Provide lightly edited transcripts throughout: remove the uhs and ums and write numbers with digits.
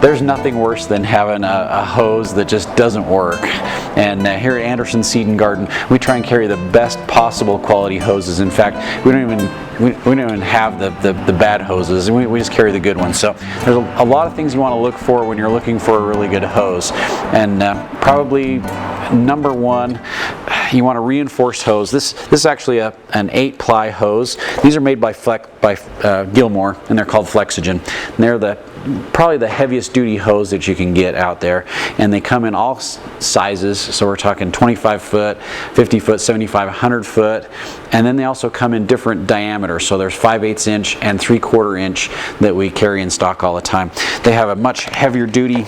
there's nothing worse than having a hose that just doesn't work. And here at Anderson Seed and Garden, we try and carry the best possible quality hoses. In fact, we don't even have the bad hoses. We just carry the good ones. So there's a lot of things you want to look for when you're looking for a really good hose. And probably number one, you want a reinforced hose. This is actually an 8-ply hose. These are made by Gilmore, and they're called Flexogen. And they're probably the heaviest duty hose that you can get out there, and they come in all sizes. So we're talking 25 foot, 50 foot, 75, 100 foot, and then they also come in different diameters. So there's 5/8 inch and 3/4 inch that we carry in stock all the time. They have a much heavier duty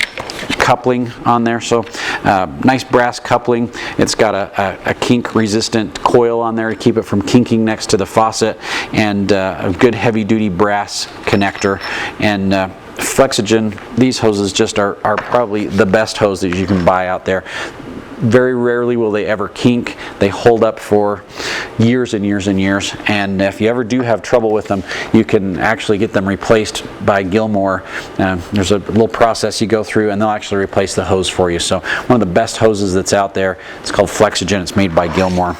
coupling on there, so nice brass coupling. It's got a kink resistant coil on there to keep it from kinking next to the faucet, and a good heavy duty brass connector. And Flexogen, these hoses just are probably the best hose that you can buy out there. Very rarely will they ever kink. They hold up for years and years and years, and if you ever do have trouble with them, you can actually get them replaced by Gilmore. There's a little process you go through, and they'll actually replace the hose for you. So one of the best hoses that's out there, it's called Flexogen. It's made by Gilmore.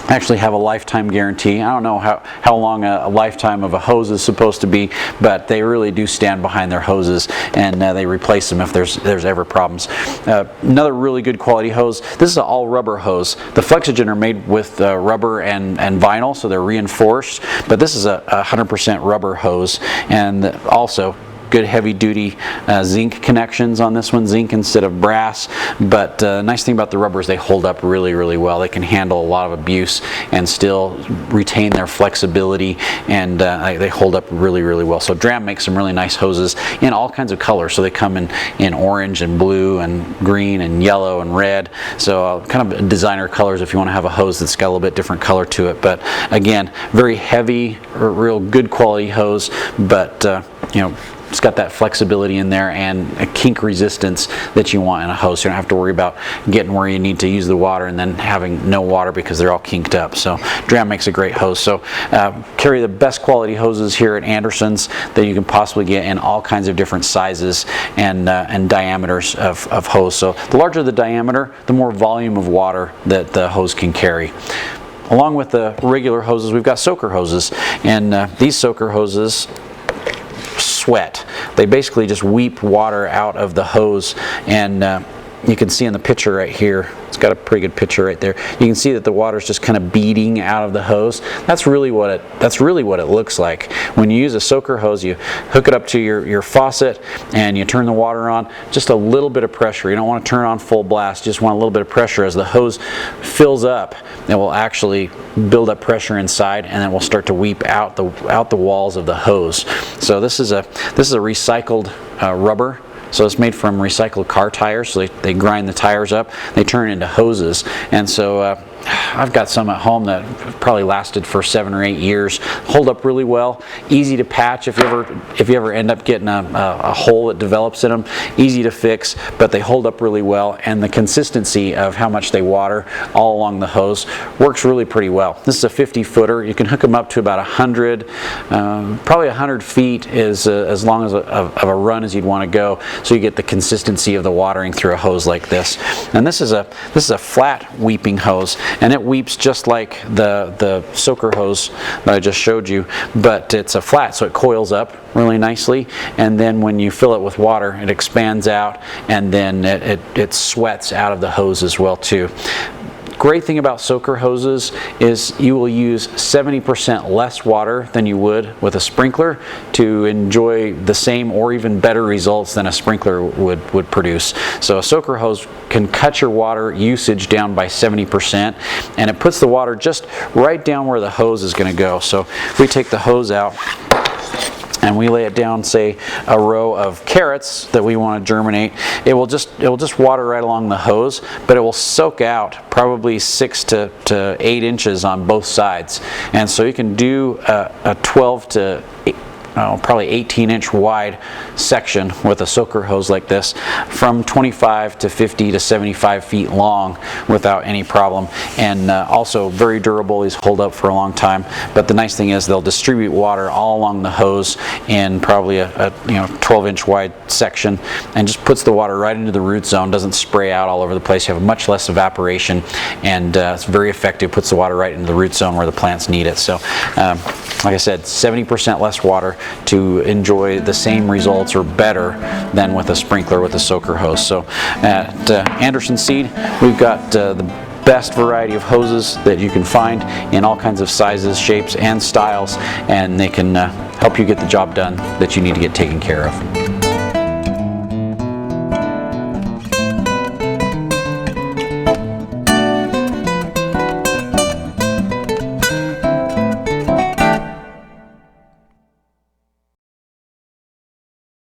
Actually have a lifetime guarantee. I don't know how long a lifetime of a hose is supposed to be, but they really do stand behind their hoses, and they replace them if there's ever problems. Another really good quality hose, this is an all rubber hose. The Flexogen are made with rubber and vinyl, so they're reinforced, but this is a 100% rubber hose, and also good heavy duty zinc connections on this one, zinc instead of brass. But the nice thing about the rubber is they hold up really, really well. They can handle a lot of abuse and still retain their flexibility, and they hold up really, really well. So Dramm makes some really nice hoses in all kinds of colors. So they come in orange and blue and green and yellow and red. So kind of designer colors if you want to have a hose that's got a little bit different color to it. But again, very heavy, real good quality hose, but you know, it's got that flexibility in there and a kink resistance that you want in a hose. You don't have to worry about getting where you need to use the water and then having no water because they're all kinked up. So Dramm makes a great hose. So carry the best quality hoses here at Anderson's that you can possibly get in all kinds of different sizes and diameters of hose. So the larger the diameter, the more volume of water that the hose can carry. Along with the regular hoses, we've got soaker hoses, and these soaker hoses sweat. They basically just weep water out of the hose, and you can see in the picture right here, it's got a pretty good picture right there. You can see that the water is just kind of beading out of the hose. That's really what it looks like. When you use a soaker hose, you hook it up to your faucet and you turn the water on. Just a little bit of pressure. You don't want to turn it on full blast. You just want a little bit of pressure. As the hose fills up, it will actually build up pressure inside, and then will start to weep out the walls of the hose. So this is a recycled rubber. So it's made from recycled car tires. So they grind the tires up, they turn into hoses. And so I've got some at home that probably lasted for 7 or 8 years. Hold up really well. Easy to patch if you ever end up getting a hole that develops in them. Easy to fix, but they hold up really well. And the consistency of how much they water all along the hose works really pretty well. This is a 50-footer. You can hook them up to about 100, probably 100 feet is as long as of a run as you'd want to go. So you get the consistency of the watering through a hose like this. And this is a flat weeping hose, and it weeps just like the soaker hose that I just showed you, but it's a flat, so it coils up really nicely, and then when you fill it with water, it expands out, and then it sweats out of the hose as well too. Great thing about soaker hoses is you will use 70% less water than you would with a sprinkler to enjoy the same or even better results than a sprinkler would produce. So a soaker hose can cut your water usage down by 70%, and it puts the water just right down where the hose is going to go. So if we take the hose out and we lay it down, say a row of carrots that we want to germinate, it will just water right along the hose, but it will soak out probably 6 to 8 inches on both sides. And so you can do a 12 to probably 18-inch wide section with a soaker hose like this, from 25 to 50 to 75 feet long without any problem, and also very durable. These hold up for a long time, but the nice thing is they'll distribute water all along the hose in probably a 12-inch wide section, and just puts the water right into the root zone, doesn't spray out all over the place. You have much less evaporation, and it's very effective, puts the water right into the root zone where the plants need it. So like I said, 70% less water to enjoy the same results or better than with a sprinkler with a soaker hose. So at Anderson Seed, we've got the best variety of hoses that you can find in all kinds of sizes, shapes, and styles, and they can help you get the job done that you need to get taken care of.